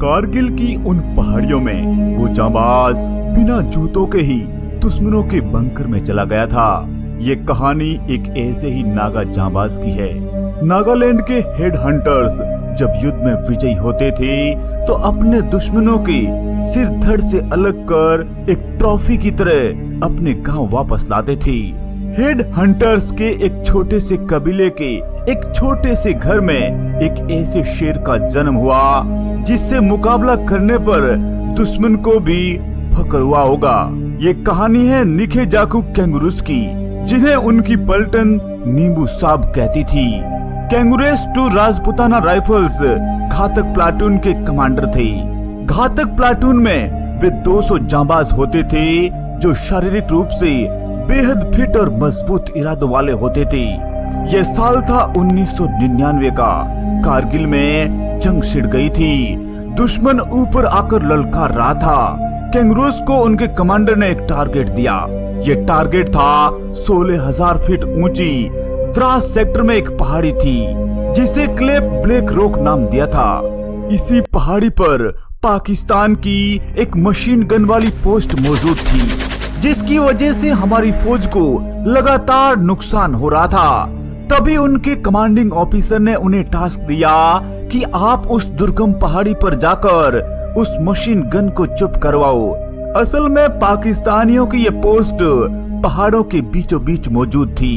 कारगिल की उन पहाड़ियों में वो जांबाज बिना जूतों के ही दुश्मनों के बंकर में चला गया था। ये कहानी एक ऐसे ही नागा जांबाज की है। नागालैंड के हेड हंटर्स जब युद्ध में विजयी होते थे तो अपने दुश्मनों के सिर धड़ से अलग कर एक ट्रॉफी की तरह अपने गांव वापस लाते थे। हेड हंटर्स के एक छोटे से कबीले के एक छोटे से घर में एक ऐसे शेर का जन्म हुआ जिससे मुकाबला करने पर दुश्मन को भी फक्र हुआ होगा। ये कहानी है निखे जाकू कैंगरूस की, जिन्हें उनकी पलटन नींबू साहब कहती थी। कैंगरूस 2 राजपुताना राइफल्स घातक प्लाटून के कमांडर थे। घातक प्लाटून में वे 200 जांबाज होते थे जो शारीरिक रूप से बेहद फिट और मजबूत इरादों वाले होते थे। यह साल था 1999 का। कारगिल में जंग छिड़ गई थी। दुश्मन ऊपर आकर ललकार रहा था। कैंगरूस को उनके कमांडर ने एक टारगेट दिया। ये टारगेट था 16,000 फीट ऊंची द्रास सेक्टर में एक पहाड़ी थी जिसे क्लेप ब्लैक रॉक नाम दिया था। इसी पहाड़ी पर पाकिस्तान की एक मशीन गन वाली पोस्ट मौजूद थी, जिसकी वजह से हमारी फौज को लगातार नुकसान हो रहा था। तभी उनके कमांडिंग ऑफिसर ने उन्हें टास्क दिया कि आप उस दुर्गम पहाड़ी पर जाकर उस मशीन गन को चुप करवाओ। असल में पाकिस्तानियों की ये पोस्ट पहाड़ों के बीचों बीच मौजूद थी,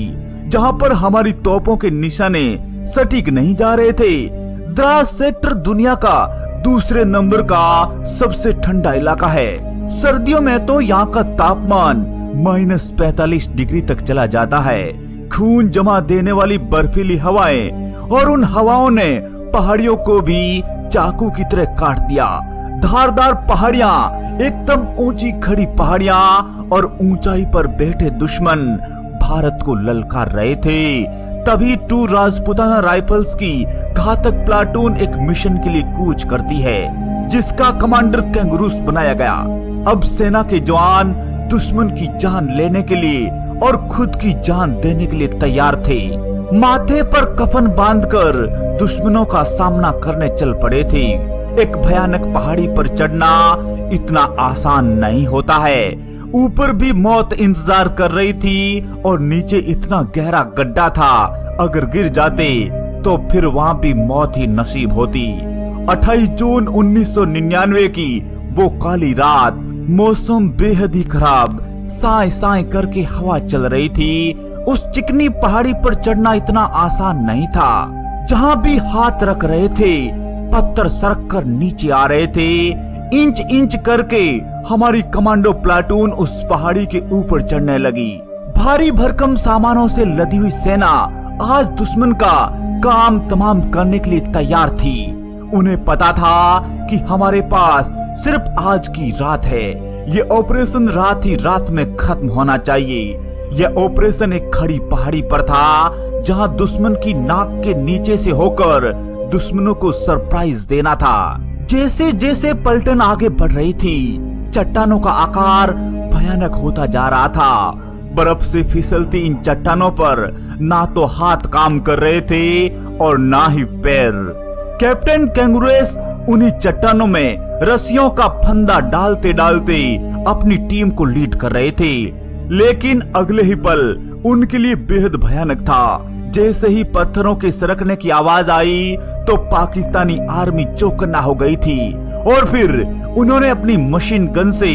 जहां पर हमारी तोपों के निशाने सटीक नहीं जा रहे थे। द्रास सेक्टर दुनिया का दूसरे नंबर का सबसे ठंडा इलाका है। सर्दियों में तो यहाँ का तापमान -45 डिग्री तक चला जाता है। खून जमा देने वाली बर्फीली हवाएं और उन हवाओं ने पहाड़ियों को भी चाकू की तरह काट दिया। धारदार पहाड़ियां, एकदम ऊंची खड़ी पहाड़ियां और ऊंचाई पर बैठे दुश्मन भारत को ललकार रहे थे। तभी 2 राजपुताना राइफल्स की घातक प्लाटून एक मिशन के लिए कूच करती है, जिसका कमांडर कैंगरूस बनाया गया। अब सेना के जवान दुश्मन की जान लेने के लिए और खुद की जान देने के लिए तैयार थे। माथे पर कफन बांधकर दुश्मनों का सामना करने चल पड़े थे। एक भयानक पहाड़ी पर चढ़ना इतना आसान नहीं होता है। ऊपर भी मौत इंतजार कर रही थी और नीचे इतना गहरा गड्ढा था, अगर गिर जाते तो फिर वहाँ भी मौत ही नसीब होती। 28 जून 1999 की वो काली रात, मौसम बेहद ही खराब, साए साए करके हवा चल रही थी। उस चिकनी पहाड़ी पर चढ़ना इतना आसान नहीं था। जहाँ भी हाथ रख रहे थे पत्थर सरक कर नीचे आ रहे थे। इंच इंच करके हमारी कमांडो प्लाटून उस पहाड़ी के ऊपर चढ़ने लगी। भारी भरकम सामानों से लदी हुई सेना आज दुश्मन का काम तमाम करने के लिए तैयार थी। उन्हें पता था कि हमारे पास सिर्फ आज की रात है। ये ऑपरेशन रात ही रात में खत्म होना चाहिए। यह ऑपरेशन एक खड़ी पहाड़ी पर था, जहां दुश्मन की नाक के नीचे से होकर दुश्मनों को सरप्राइज देना था। जैसे जैसे पलटन आगे बढ़ रही थी, चट्टानों का आकार भयानक होता जा रहा था। बर्फ से फिसलती इन चट्टानों पर ना तो हाथ काम कर रहे थे और ना ही पैर। कैप्टन कैंगरूस उन्हीं चट्टानों में रस्सियों का फंदा डालते डालते अपनी टीम को लीड कर रहे थे। लेकिन अगले ही पल उनके लिए बेहद भयानक था। जैसे ही पत्थरों के सरकने की आवाज आई तो पाकिस्तानी आर्मी चौकन्ना हो गई थी और फिर उन्होंने अपनी मशीन गन से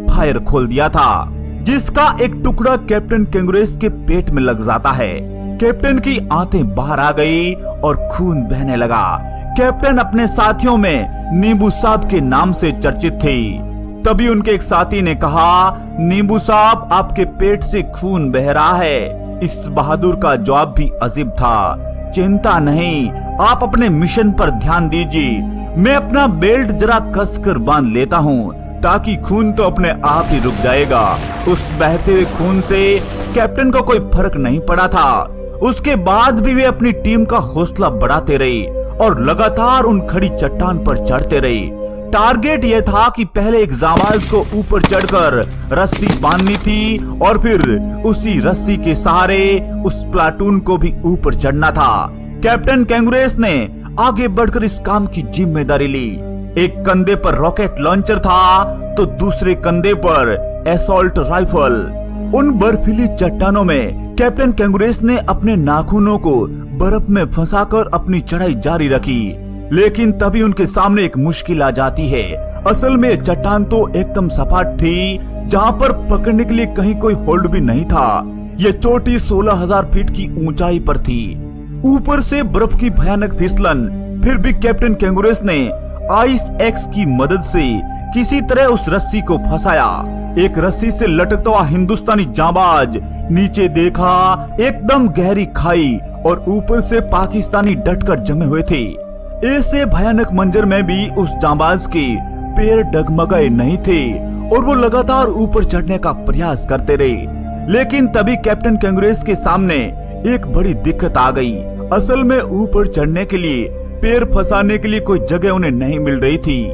फायर खोल दिया था, जिसका एक टुकड़ा कैप्टन कैंगरूस के पेट में लग जाता है। कैप्टन की आंतें बाहर आ गई और खून बहने लगा। कैप्टन अपने साथियों में नींबू साहब के नाम से चर्चित थे। तभी उनके एक साथी ने कहा, नींबू साहब, आपके पेट से खून बह रहा है। इस बहादुर का जवाब भी अजीब था। चिंता नहीं, आप अपने मिशन पर ध्यान दीजिए। मैं अपना बेल्ट जरा कसकर बांध लेता हूँ ताकि खून तो अपने आप ही रुक जाएगा। उस बहते हुए खून से कैप्टन को कोई फर्क नहीं पड़ा था। उसके बाद भी वे अपनी टीम का हौसला बढ़ाते रहे और लगातार उन खड़ी चट्टान पर चढ़ते रहे। टारगेट यह था कि पहले एक जांबाज को ऊपर चढ़कर रस्सी बांधनी थी और फिर उसी रस्सी के सहारे उस प्लाटून को भी ऊपर चढ़ना था। कैप्टन कैंगरूस ने आगे बढ़कर इस काम की जिम्मेदारी ली। एक कंधे पर रॉकेट लॉन्चर था तो दूसरे कंधे पर असॉल्ट राइफल। उन बर्फीली चट्टानों में कैप्टन कैंगुरेस ने अपने नाखूनों को बर्फ में फंसाकर अपनी चढ़ाई जारी रखी, लेकिन तभी उनके सामने एक मुश्किल आ जाती है। असल में चट्टान तो एकदम सपाट थी, जहाँ पर पकड़ने के लिए कहीं कोई होल्ड भी नहीं था। ये चोटी 16,000 फीट की ऊंचाई पर थी, ऊपर से बर्फ की भयानक फिसलन। फिर भी कैप्टन कैंगुरेस ने आइस एक्स की मदद से किसी तरह उस रस्सी को फंसाया। एक रस्सी से लटकता हुआ हिंदुस्तानी जांबाज नीचे देखा, एकदम गहरी खाई और ऊपर से पाकिस्तानी डटकर जमे हुए थे। ऐसे भयानक मंजर में भी उस जांबाज के पैर डगमगाए नहीं थे और वो लगातार ऊपर चढ़ने का प्रयास करते रहे। लेकिन तभी कैप्टन कैंगुरेस के सामने एक बड़ी दिक्कत आ गई। असल में ऊपर चढ़ने के लिए पैर फंसाने के लिए कोई जगह उन्हें नहीं मिल रही थी,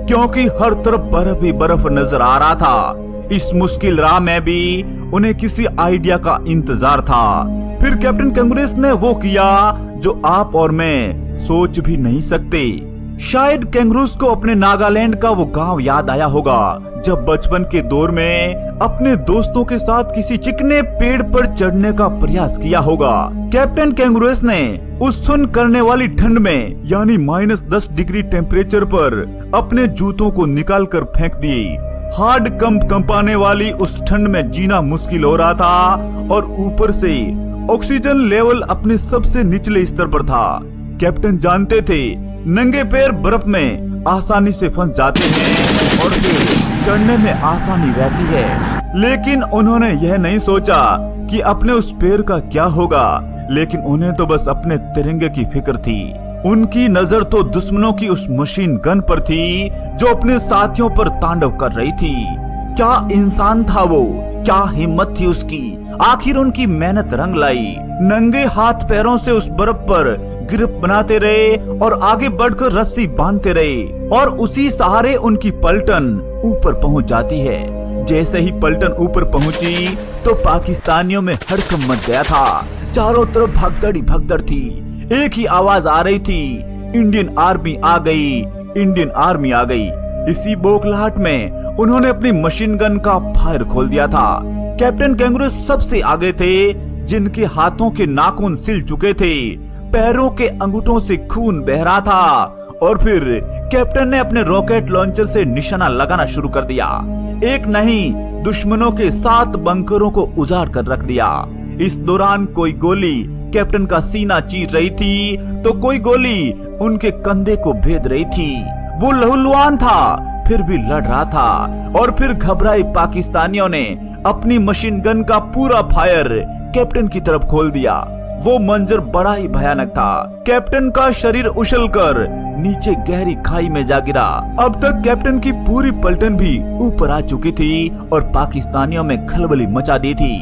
क्योंकि हर तरफ बर्फ ही बर्फ नजर आ रहा था। इस मुश्किल राह में भी उन्हें किसी आइडिया का इंतजार था। फिर कैप्टन कैंगुरेस ने वो किया जो आप और मैं सोच भी नहीं सकते। शायद कैंगरूस को अपने नागालैंड का वो गांव याद आया होगा, जब बचपन के दौर में अपने दोस्तों के साथ किसी चिकने पेड़ पर चढ़ने का प्रयास किया होगा। कैप्टन कैंगुरेस ने उस सुन करने वाली ठंड में यानी -10 डिग्री टेम्परेचर पर अपने जूतों को निकाल कर फेंक दिए। हार्ड कंपाने वाली उस ठंड में जीना मुश्किल हो रहा था और ऊपर से ऑक्सीजन लेवल अपने सबसे निचले स्तर पर था। कैप्टन जानते थे नंगे पैर बर्फ में आसानी से फंस जाते हैं और फिर चढ़ने में आसानी रहती है, लेकिन उन्होंने यह नहीं सोचा कि अपने उस पैर का क्या होगा। लेकिन उन्हें तो बस अपने तिरंगे की फिक्र थी। उनकी नजर तो दुश्मनों की उस मशीन गन पर थी जो अपने साथियों पर तांडव कर रही थी। क्या इंसान था वो, क्या हिम्मत थी उसकी। आखिर उनकी मेहनत रंग लाई। नंगे हाथ पैरों से उस बर्फ पर ग्रिप बनाते रहे और आगे बढ़कर रस्सी बांधते रहे और उसी सहारे उनकी पलटन ऊपर पहुंच जाती है। जैसे ही पलटन ऊपर पहुंची तो पाकिस्तानियों में हड़कंप मच गया था। चारों तरफ भगदड़ थी। एक ही आवाज आ रही थी, इंडियन आर्मी आ गई, इंडियन आर्मी आ गई। इसी बौखलाहट में उन्होंने अपनी मशीन गन का फायर खोल दिया था। कैप्टन कैंगुरेस सबसे आगे थे, जिनके हाथों के नाखून सिल चुके थे, पैरों के अंगूठों से खून बह रहा था। और फिर कैप्टन ने अपने रॉकेट लॉन्चर से निशाना लगाना शुरू कर दिया। एक नहीं, दुश्मनों के 7 बंकरों को उजाड़ कर रख दिया। इस दौरान कोई गोली कैप्टन का सीना चीर रही थी तो कोई गोली उनके कंधे को भेद रही थी। वो लहूलुहान था, फिर भी लड़ रहा था। और फिर घबराए पाकिस्तानियों ने अपनी मशीन गन का पूरा फायर कैप्टन की तरफ खोल दिया। वो मंजर बड़ा ही भयानक था। कैप्टन का शरीर उछलकर नीचे गहरी खाई में जा गिरा। अब तक कैप्टन की पूरी पलटन भी ऊपर आ चुकी थी और पाकिस्तानियों में खलबली मचा दी थी,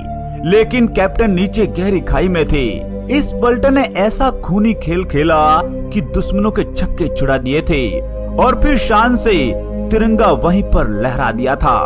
लेकिन कैप्टन नीचे गहरी खाई में थे। इस पलटन ने ऐसा खूनी खेल खेला कि दुश्मनों के छक्के छुड़ा दिए थे और फिर शान से तिरंगा वहीं पर लहरा दिया था।